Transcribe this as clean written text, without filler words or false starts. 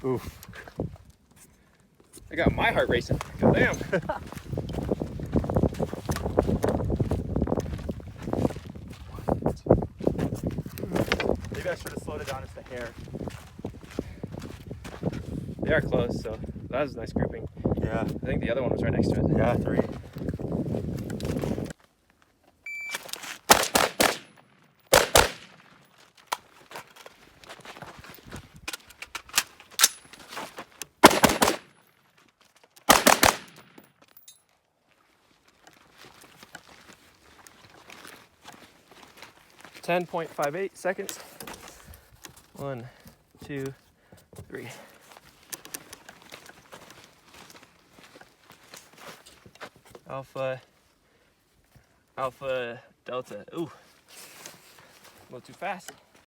Oof. I got my heart racing. Damn. Maybe I should have slowed it down just a hair. They are close, so that was a nice grouping. Yeah. I think the other one was right next to it. Yeah, 3. .58 seconds. 1, 2, 3. Alpha, Delta. Ooh, a little too fast.